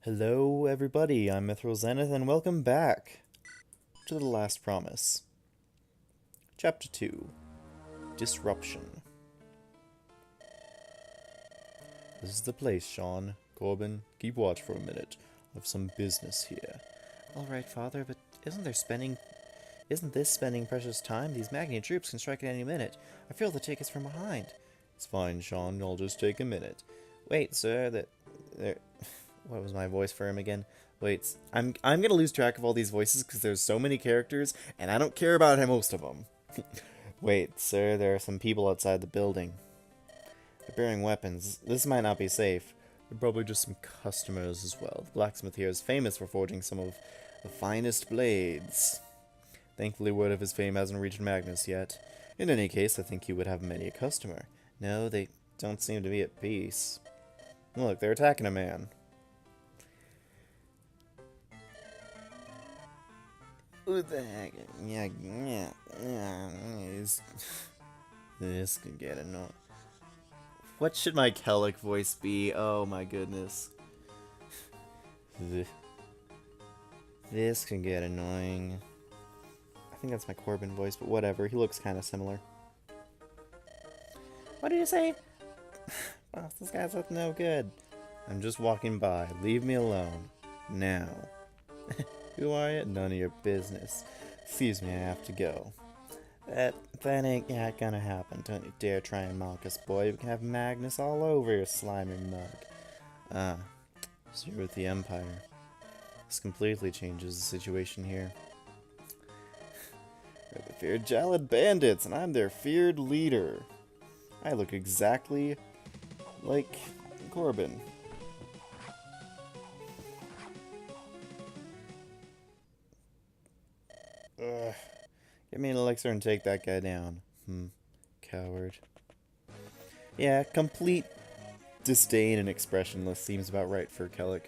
Hello everybody, I'm Mithril Zenith and welcome back to The Last Promise. Chapter 2, Disruption. This is the place, Sean. Corbin, keep watch for a minute. I have some business here. Alright, Father, but isn't this spending precious time? These Magni troops can strike at any minute. I feel the take us from behind. It's fine, Sean, I'll just take a minute. Wait, sir, what was my voice for him again? Wait, I'm gonna lose track of all these voices because there's so many characters, and I don't care about most of them. Wait, sir, there are some people outside the building. They're bearing weapons. This might not be safe. They're probably just some customers as well. The blacksmith here is famous for forging some of the finest blades. Thankfully, word of his fame hasn't reached Magnus yet. In any case, I think he would have many a customer. No, they don't seem to be at peace. Look, they're attacking a man. What the heck? Yeah. This could get annoying. What should my Kelik voice be? Oh my goodness. This can get annoying. I think that's my Corbin voice, but whatever. He looks kind of similar. What did you say? Boss, this guy's up no good. I'm just walking by. Leave me alone. Now. Who are you? None of your business. Excuse me, I have to go. That ain't gonna happen. Don't you dare try and mock us, boy. We can have Magnus all over your slimy mug. Ah, so you're with the Empire. This completely changes the situation here. They're the feared Jalad bandits, and I'm their feared leader. I look exactly like Corbin. Ugh. Get me an elixir and take that guy down. Coward. Yeah, complete disdain and expressionless seems about right for Kelik.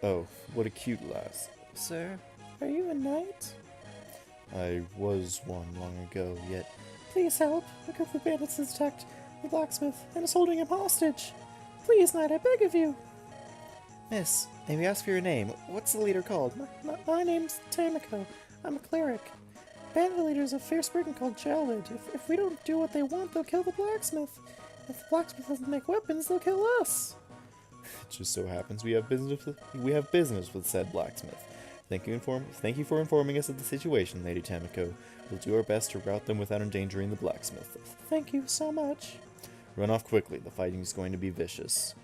Oh, what a cute lass. Sir, are you a knight? I was one long ago, yet... Please help. A group of bandits has attacked the blacksmith and is holding him hostage. Please, knight, I beg of you. Miss, may we ask for your name? What's the leader called? My name's Tamiko. I'm a cleric. Bandit leader's a fierce brigand called Jalad. If we don't do what they want, they'll kill the blacksmith. If the blacksmith doesn't make weapons, they'll kill us. It just so happens we have business with said blacksmith. Thank you for informing us of the situation, Lady Tamiko. We'll do our best to rout them without endangering the blacksmith. Thank you so much. Run off quickly. The fighting is going to be vicious.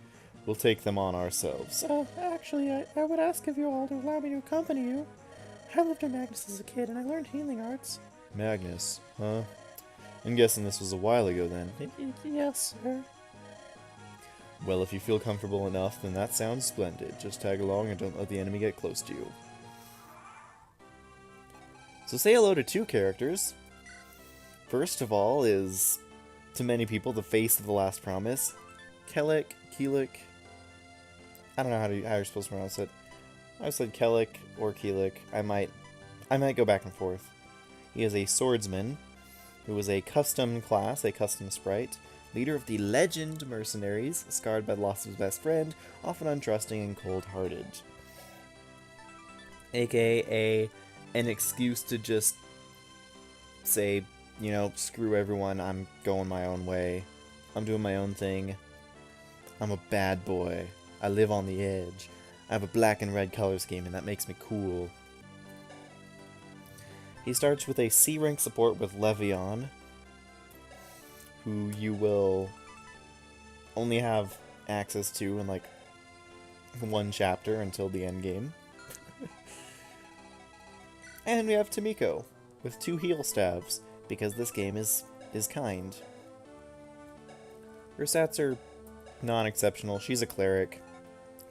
We'll take them on ourselves. Actually, I would ask if you all to allow me to accompany you. I lived in Magnus as a kid, and I learned healing arts. Magnus, huh? I'm guessing this was a while ago, then. Yes, sir. Well, if you feel comfortable enough, then that sounds splendid. Just tag along and don't let the enemy get close to you. So say hello to two characters. First of all is, to many people, the face of The Last Promise. Kelik. I don't know how you're supposed to pronounce it. I said Kelik or Kelik. I might go back and forth. He is a swordsman who is a custom class, a custom sprite, leader of the Legend Mercenaries, scarred by the loss of his best friend, often untrusting and cold-hearted. AKA an excuse to just say, you know, screw everyone, I'm going my own way. I'm doing my own thing. I'm a bad boy. I live on the edge. I have a black and red color scheme, and that makes me cool. He starts with a C rank support with Levion, who you will only have access to in like one chapter until the end game. And we have Tamiko with 2 heal staves, because this game is kind. Her stats are non-exceptional. She's a cleric.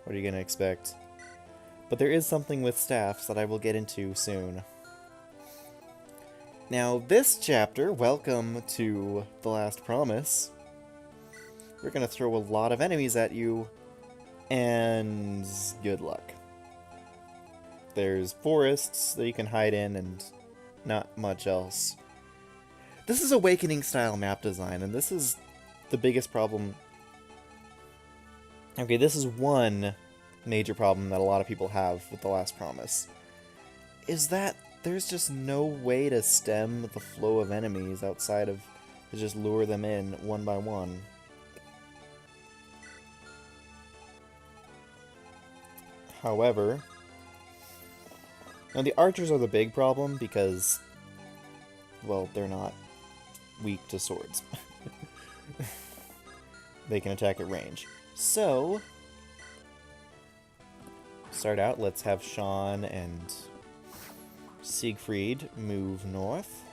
What are you gonna expect? But there is something with staffs that I will get into soon. Now, this chapter, welcome to The Last Promise. We're gonna throw a lot of enemies at you, and good luck. There's forests that you can hide in, and not much else. This is Awakening-style map design, and this is the biggest problem. Okay, this is one major problem that a lot of people have with The Last Promise, is that there's just no way to stem the flow of enemies outside of to just lure them in one by one. However, now the archers are the big problem because, well, they're not weak to swords. They can attack at range. So, start out, let's have Sean and Siegfried move north.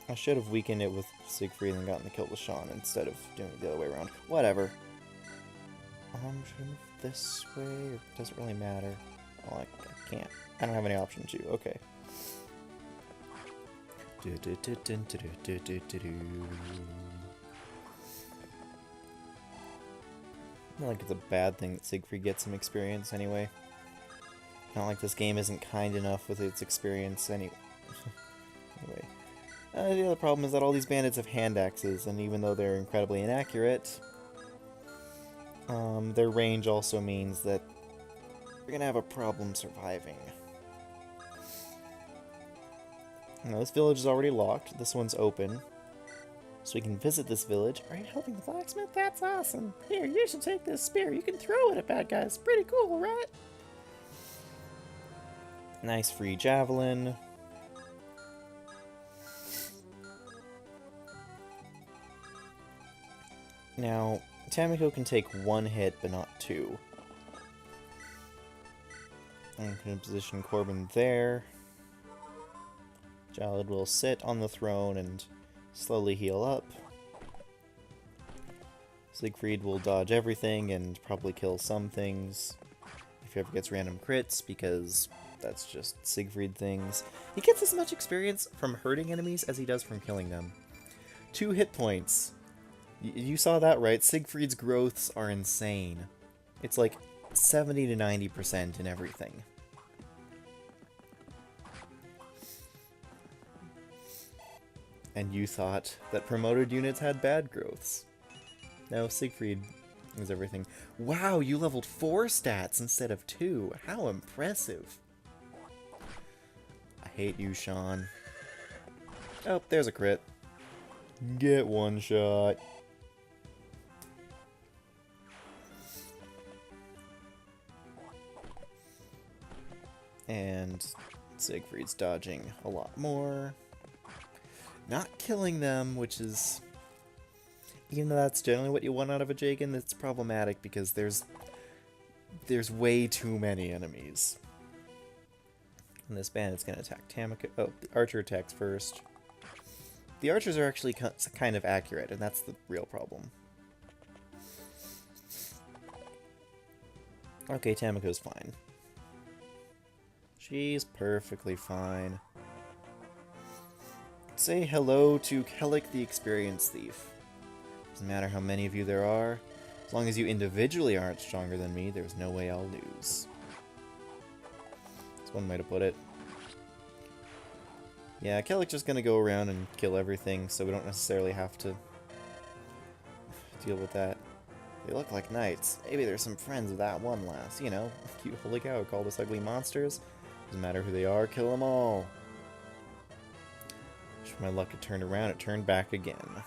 I should have weakened it with Siegfried and gotten the kill with Sean instead of doing it the other way around. Whatever. Should I move this way, or does it really matter? Well, I can't. I don't have any option to. Okay. I feel like it's a bad thing that Siegfried gets some experience anyway. Not like this game isn't kind enough with its experience anyway. The other problem is that all these bandits have hand axes, and even though they're incredibly inaccurate, their range also means that you're gonna have a problem surviving. Now, this village is already locked. This one's open. So we can visit this village. Are you helping the blacksmith? That's awesome. Here, you should take this spear. You can throw it at bad guys. Pretty cool, right? Nice free javelin. Now, Tamiko can take one hit, but not two. I'm going to position Corbin there. Jalad will sit on the throne and slowly heal up. Siegfried will dodge everything and probably kill some things if he ever gets random crits, because that's just Siegfried things. He gets as much experience from hurting enemies as he does from killing them. 2 hit points. You saw that, right? Siegfried's growths are insane. It's like 70 to 90% in everything. And you thought that promoted units had bad growths. No, Siegfried is everything. Wow, you leveled 4 stats instead of 2. How impressive. I hate you, Sean. Oh, there's a crit. Get one shot. And Siegfried's dodging a lot more. Not killing them, which is... Even though that's generally what you want out of a Jagan, it's problematic because there's way too many enemies. And this bandit's going to attack Tamiko. Oh, the archer attacks first. The archers are actually kind of accurate, and that's the real problem. Okay, Tamiko's fine. She's perfectly fine. Say hello to Kelik the Experienced Thief. Doesn't matter how many of you there are. As long as you individually aren't stronger than me, there's no way I'll lose. That's one way to put it. Yeah, Kelik's just gonna go around and kill everything, so we don't necessarily have to deal with that. They look like knights. Maybe there's some friends of that one lass, you know. Cute holy cow, called us ugly monsters. Doesn't matter who they are, kill them all. For my luck, it turned around, it turned back again.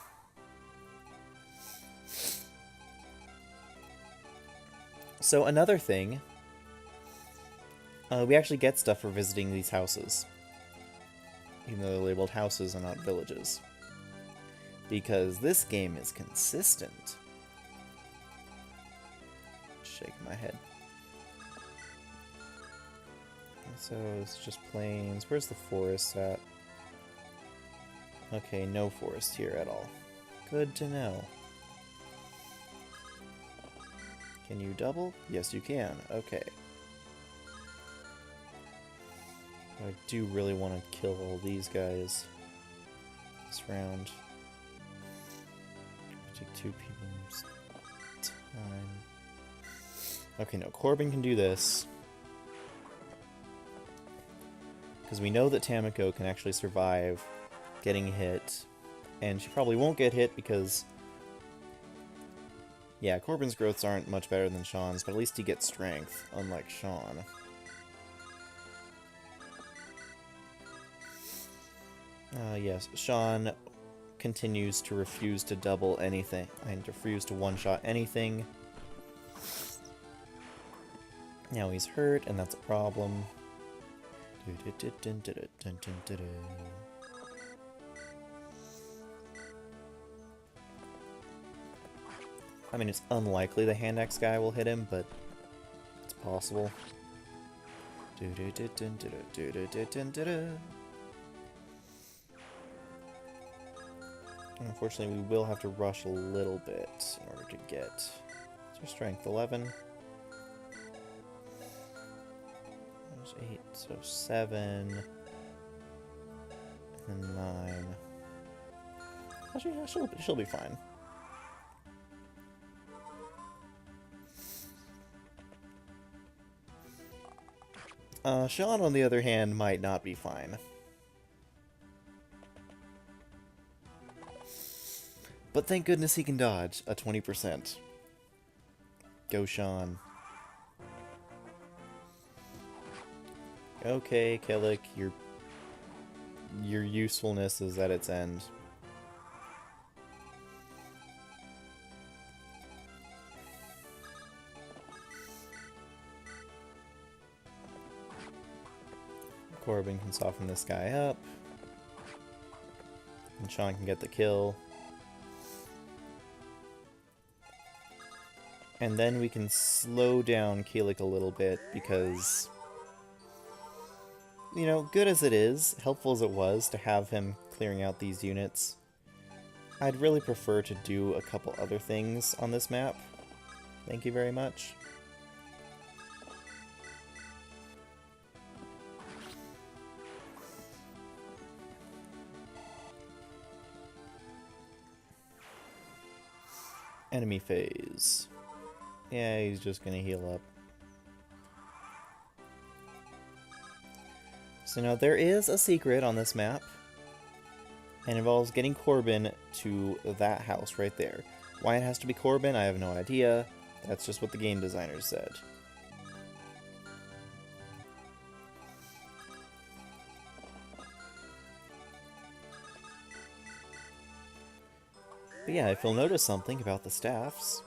So another thing, we actually get stuff for visiting these houses. Even though they're labeled houses and not villages. Because this game is consistent. Shaking my head. So it's just plains. Where's the forest at? Okay, no forest here at all. Good to know. Can you double? Yes, you can. Okay. I do really want to kill all these guys this round. Take 2 people's time. Okay, no, Corbin can do this. Because we know that Tamiko can actually survive getting hit. And she probably won't get hit because Yeah, Corbin's growths aren't much better than Sean's, but at least he gets strength, unlike Sean. Yes, Sean continues to refuse to double anything, and refuse to one-shot anything. Now he's hurt, and that's a problem. I mean, it's unlikely the hand axe guy will hit him, but it's possible. Unfortunately, we will have to rush a little bit in order to get our strength 11. There's 8, so 7, and 9. Actually, she'll be fine. Sean, on the other hand, might not be fine. But thank goodness he can dodge a 20%. Go, Sean. Okay, Kelik, your usefulness is at its end. Corbin can soften this guy up. And Sean can get the kill. And then we can slow down Kelik a little bit because, you know, good as it is, helpful as it was to have him clearing out these units, I'd really prefer to do a couple other things on this map. Thank you very much. Enemy phase. Yeah, he's just gonna heal up. So now there is a secret on this map, and involves getting Corbin to that house right there. Why it has to be Corbin, I have no idea. That's just what the game designers said. But yeah, if you'll notice something about the staffs,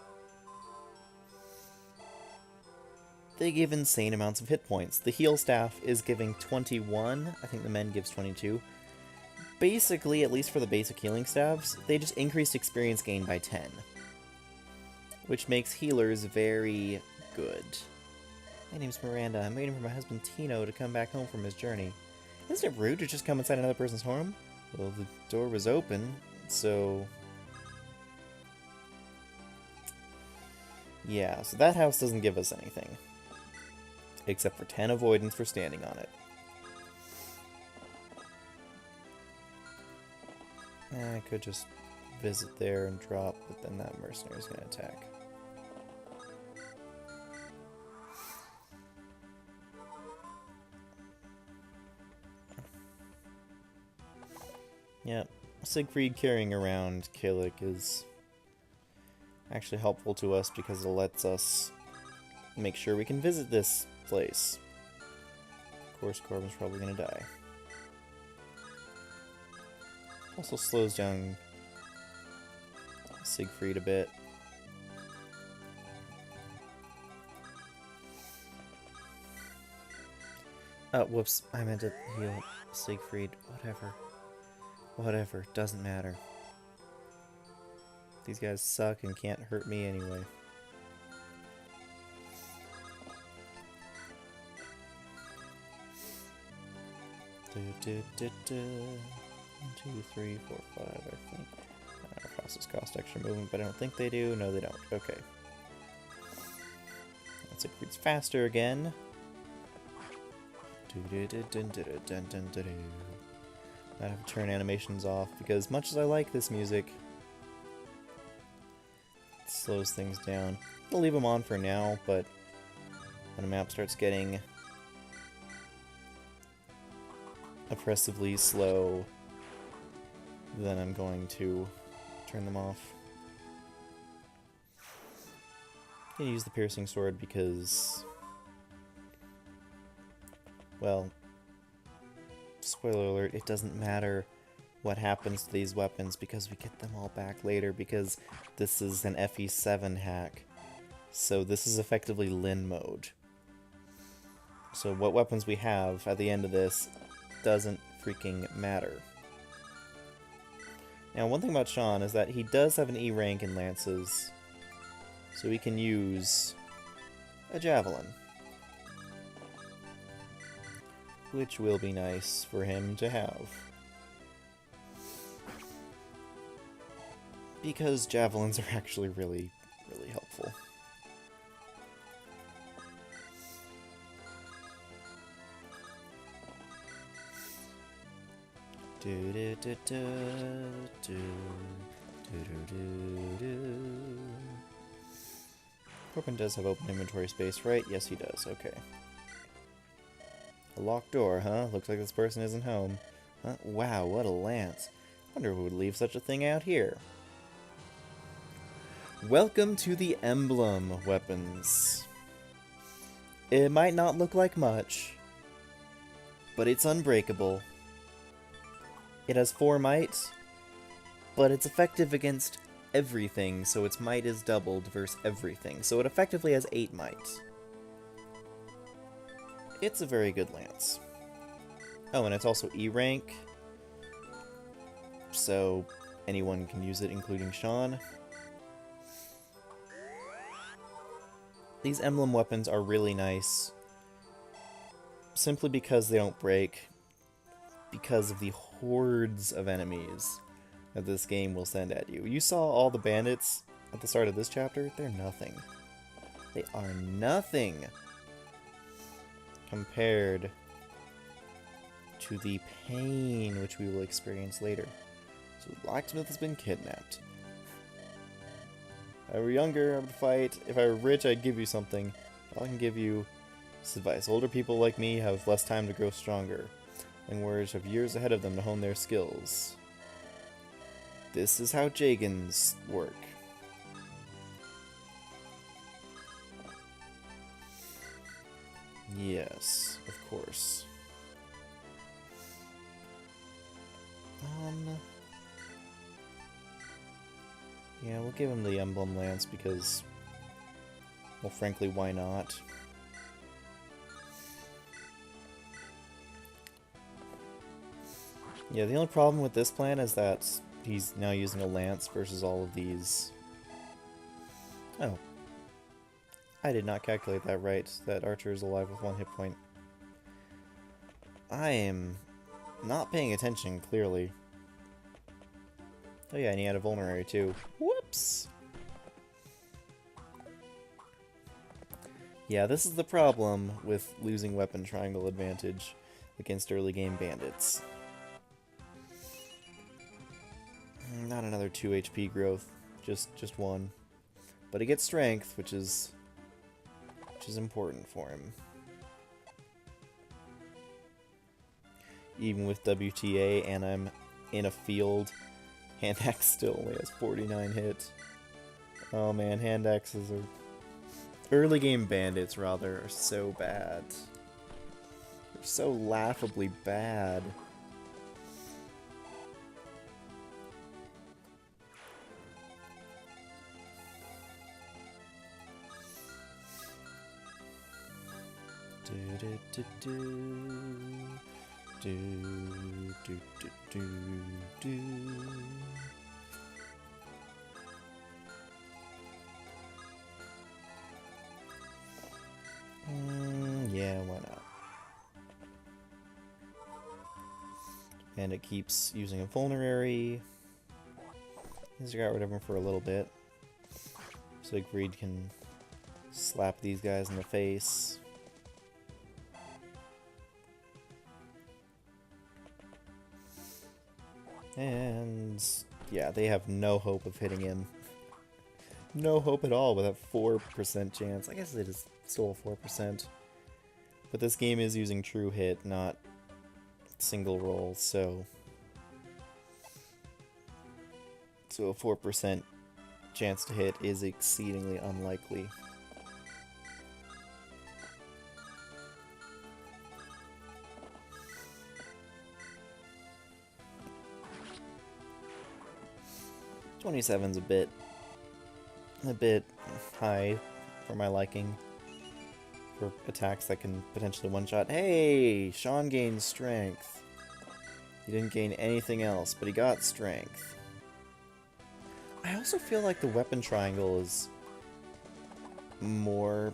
they give insane amounts of hit points. The heal staff is giving 21, I think the men gives 22. Basically, at least for the basic healing staffs, they just increased experience gain by 10. Which makes healers very good. My name's Miranda. I'm waiting for my husband Tino to come back home from his journey. Isn't it rude to just come inside another person's home? Well, the door was open, so... yeah, so that house doesn't give us anything. Except for 10 avoidance for standing on it. I could just visit there and drop, but then that mercenary's gonna attack. Yep, Siegfried carrying around Kelik is actually helpful to us because it lets us make sure we can visit this place. Of course, Corbin's probably gonna die. Also slows down Siegfried a bit. Whoops, I meant to heal Siegfried. Whatever, doesn't matter. These guys suck and can't hurt me anyway. Do. 1, 2, 3, 4, 5, I think. Houses cost extra movement, but I don't think they do. No, they don't. Okay. Let's increase faster again. I have to turn animations off because much as I like this music, it slows things down. I'll leave them on for now, but when a map starts getting oppressively slow, then I'm going to turn them off. can use the piercing sword because, well, spoiler alert, it doesn't matter what happens to these weapons because we get them all back later because this is an FE7 hack. So this is effectively Lin mode. So what weapons we have at the end of this doesn't freaking matter. Now, one thing about Sean is that he does have an E rank in lances, so he can use a javelin, which will be nice for him to have. Because javelins are actually really, really helpful. Corbin does have open inventory space, right? Yes, he does. Okay. A locked door, huh? Looks like this person isn't home. Huh? Wow, what a lance. Wonder who would leave such a thing out here. Welcome to the Emblem weapons. It might not look like much, but it's unbreakable. It has 4 might, but it's effective against everything, so its might is doubled versus everything. So it effectively has 8 might. It's a very good lance. Oh, and it's also E rank, so anyone can use it, including Sean. These emblem weapons are really nice, simply because they don't break, because of the hordes of enemies that this game will send at you. You saw all the bandits at the start of this chapter? They're nothing. They are nothing compared to the pain which we will experience later. So the blacksmith has been kidnapped. If I were younger, I would fight. If I were rich, I'd give you something. All I can give you is advice. Older people like me have less time to grow stronger, and warriors have years ahead of them to hone their skills. This is how Jagans work. Yes, of course. Yeah, we'll give him the Emblem Lance because, well, frankly, why not? Yeah, the only problem with this plan is that he's now using a lance versus all of these. Oh. I did not calculate that right, that Archer is alive with 1 hit point. I am not paying attention, clearly. Oh yeah, and he had a vulnerary too. Whoops! Yeah, this is the problem with losing weapon triangle advantage against early game bandits. Not another 2 HP growth, just 1. But he gets strength, which is important for him. Even with WTA and I'm in a field, hand axe still only has 49 hit. Oh man, hand axes are... early game bandits, rather, are so bad. They're so laughably bad. Yeah, why not? And it keeps using a vulnerary. He's got rid of him for a little bit, so Greed can slap these guys in the face. And yeah, they have no hope of hitting him. No hope at all with a 4% chance. I guess it is still a 4%. But this game is using true hit, not single roll, so a 4% chance to hit is exceedingly unlikely. 27's a bit high for my liking. For attacks that can potentially one-shot. Hey! Sean gained strength. He didn't gain anything else, but he got strength. I also feel like the weapon triangle is more...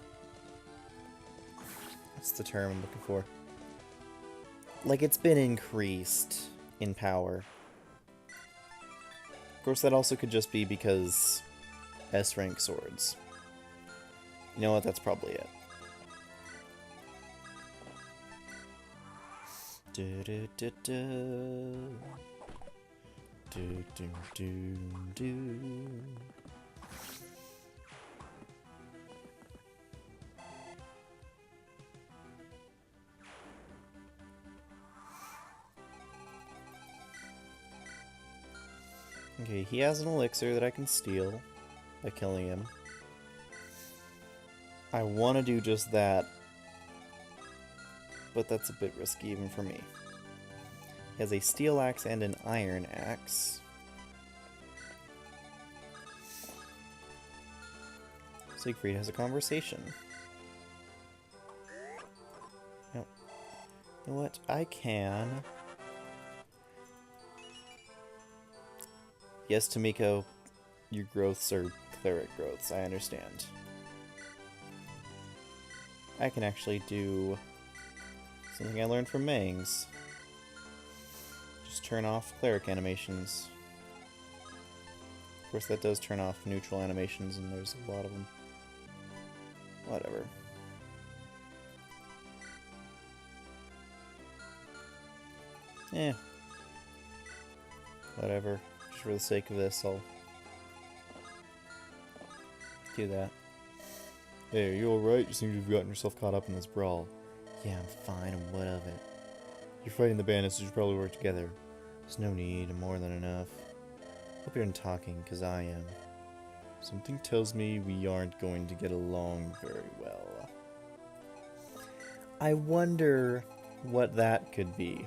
What's the term I'm looking for? Like, it's been increased in power. Of course, that also could just be because S-rank swords. You know what? That's probably it. Do do do do. Do do do do. Okay, he has an elixir that I can steal by killing him. I want to do just that, but that's a bit risky even for me. He has a steel axe and an iron axe. Siegfried has a conversation. No. You know what? I can... Yes, Tamiko, your growths are cleric growths, I understand. I can actually do something I learned from Mangs. Just turn off cleric animations. Of course, that does turn off neutral animations, and there's a lot of them. Whatever. Eh. Whatever. Just for the sake of this, I'll do that. Hey, are you alright? You seem to have gotten yourself caught up in this brawl. Yeah, I'm fine, and what of it? You're fighting the bandits, so you should probably work together. There's no need, and more than enough. Hope you're talking, because I am. Something tells me we aren't going to get along very well. I wonder what that could be.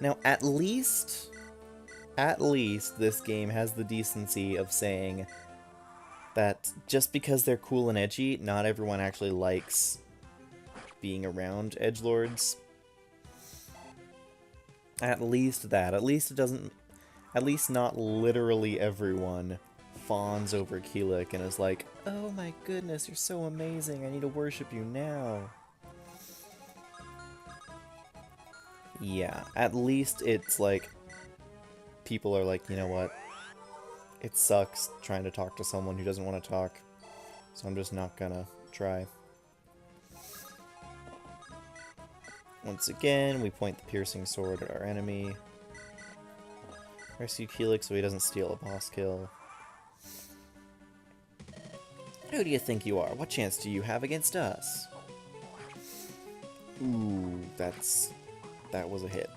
Now, at least this game has the decency of saying that just because they're cool and edgy, not everyone actually likes being around edgelords. At least that. At least it doesn't... At least not literally everyone fawns over Kelik and is like, oh my goodness, you're so amazing, I need to worship you now. Yeah, at least it's like, people are like, you know what, it sucks trying to talk to someone who doesn't want to talk, so I'm just not gonna try. Once again, we point the piercing sword at our enemy. Rescue Kelik so he doesn't steal a boss kill. Who do you think you are? What chance do you have against us? Ooh, that was a hit.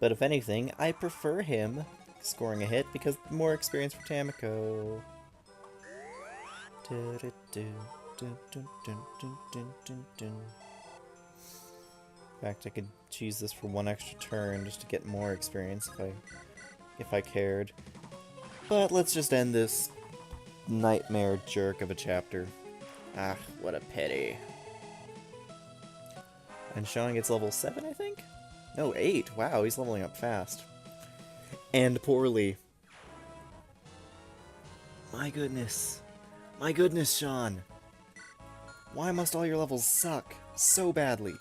But if anything, I prefer him scoring a hit because more experience for Tamiko. In fact, I could choose this for one extra turn just to get more experience if I cared. But let's just end this nightmare jerk of a chapter. Ah, what a pity. And showing it's level 7, I think? No, 8. Wow, he's leveling up fast. And poorly. My goodness. My goodness, Sean. Why must all your levels suck so badly?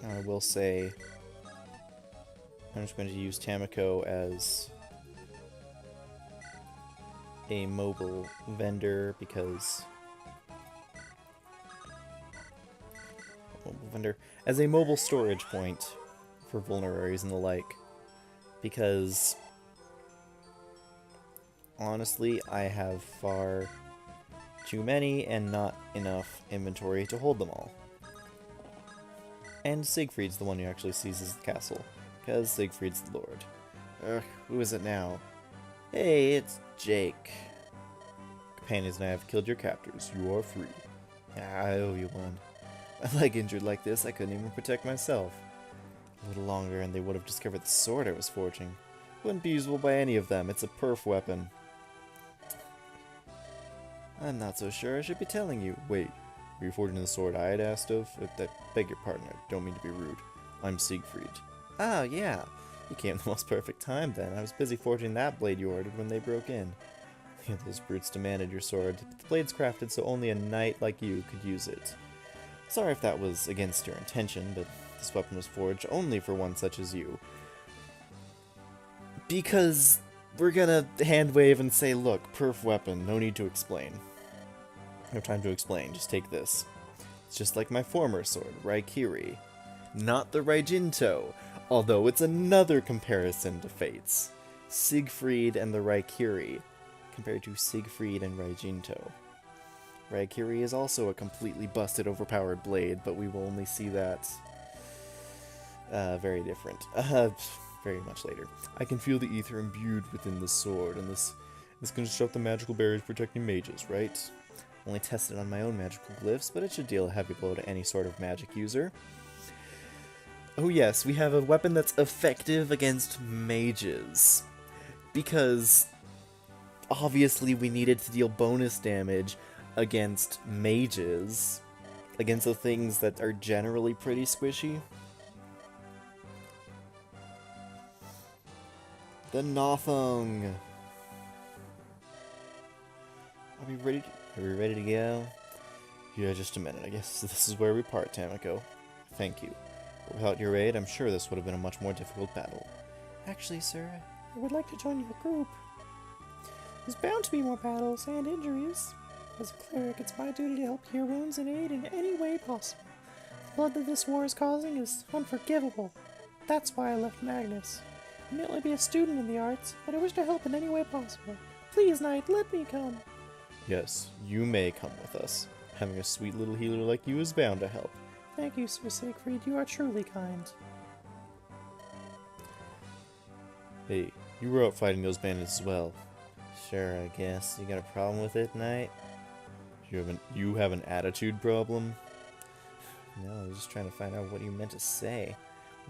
I will say, I'm just going to use Tamiko as a mobile vendor because... as a mobile storage point for vulneraries and the like, because honestly, I have far too many and not enough inventory to hold them all. And Siegfried's the one who actually seizes the castle, because Siegfried's the lord. Who is it now? Hey, it's Jake. Companions and I have killed your captors. You are free. I owe you one. A leg injured like this, I couldn't even protect myself. A little longer and they would have discovered the sword I was forging. Wouldn't be usable by any of them. It's a perf weapon. I'm not so sure I should be telling you. Wait, were you forging the sword I had asked of? I beg your pardon, I don't mean to be rude. I'm Siegfried. Oh, yeah. You came at the most perfect time then. I was busy forging that blade you ordered when they broke in. Those brutes demanded your sword. The blade's crafted so only a knight like you could use it. Sorry if that was against your intention, but this weapon was forged only for one such as you. Because we're gonna hand wave and say, look, perf weapon, no need to explain. No time to explain, just take this. It's just like my former sword, Raikiri. Not the Raijinto, although it's another comparison to fates. Siegfried and the Raikiri, compared to Siegfried and Raijinto. Raikiri is also a completely busted, overpowered blade, but we will only see that very different. Very much later. I can feel the ether imbued within the sword, and this can disrupt the magical barriers protecting mages, right? Only tested on my own magical glyphs, but it should deal a heavy blow to any sort of magic user. Oh yes, we have a weapon that's effective against mages. Because obviously we needed to deal bonus damage against mages, against the things that are generally pretty squishy. The Nothung. Are we ready to go? Yeah, just a minute. I guess this is where we part, Tamiko. Thank you. Without your aid, I'm sure this would have been a much more difficult battle. Actually, sir, I would like to join your group. There's bound to be more battles and injuries. As a cleric, it's my duty to help cure wounds and aid in any way possible. The blood that this war is causing is unforgivable. That's why I left Magnus. I may only be a student in the arts, but I wish to help in any way possible. Please, knight, let me come. Yes, you may come with us. Having a sweet little healer like you is bound to help. Thank you, Sir Siegfried. You are truly kind. Hey, you were out fighting those bandits as well. Sure, I guess. You got a problem with it, knight? You have an attitude problem? No, I was just trying to find out what you meant to say.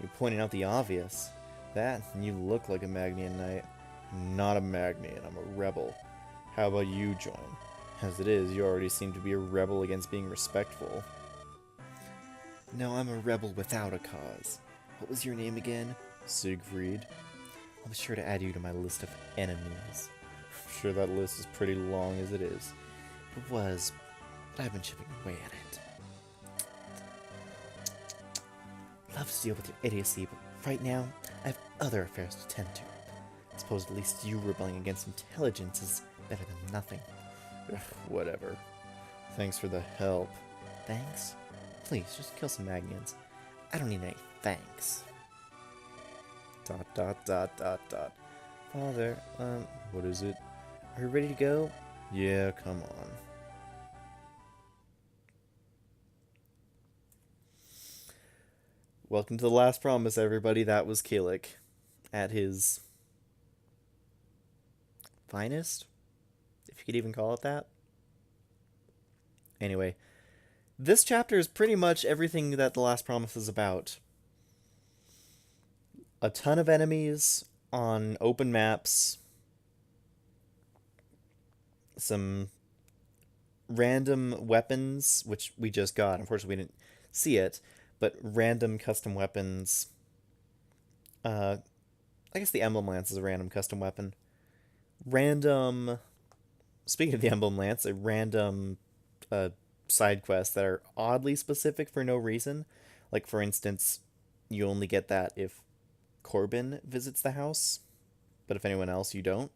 You're pointing out the obvious. That, and you look like a Magnian knight. I'm not a Magnian, I'm a rebel. How about you join? As it is, you already seem to be a rebel against being respectful. No, I'm a rebel without a cause. What was your name again? Siegfried. I'll be sure to add you to my list of enemies. I'm sure that list is pretty long as it is. It was, but I've been chipping away at it. Love to deal with your idiocy, but right now, I have other affairs to tend to. I suppose at least you rebelling against intelligence is better than nothing. Ugh, whatever. Thanks for the help. Thanks? Please, just kill some Magnians. I don't need any thanks. ... Father, what is it? Are you ready to go? Yeah, come on. Welcome to the last promise, everybody. That was Kelik at his finest, if you could even call it that. Anyway, this chapter is pretty much everything that the last promise is about. A ton of enemies on open maps. Some random weapons, which we just got. Unfortunately, we didn't see it. But random custom weapons. I guess the Emblem Lance is a random custom weapon. Speaking of the Emblem Lance, a random side quests that are oddly specific for no reason. Like, for instance, you only get that if Corbin visits the house. But if anyone else, you don't.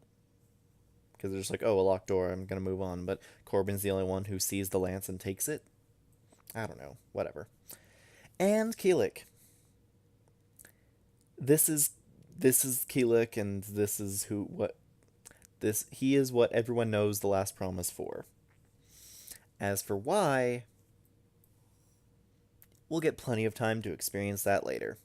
Because they're just like, oh, a locked door, I'm going to move on. But Corbin's the only one who sees the lance and takes it. I don't know. Whatever. And Kelik. This is Kelik, and this is he is what everyone knows the last promise for. As for why, we'll get plenty of time to experience that later.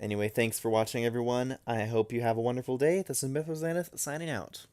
Anyway, thanks for watching, everyone. I hope you have a wonderful day. This is Mythos Xaneth signing out.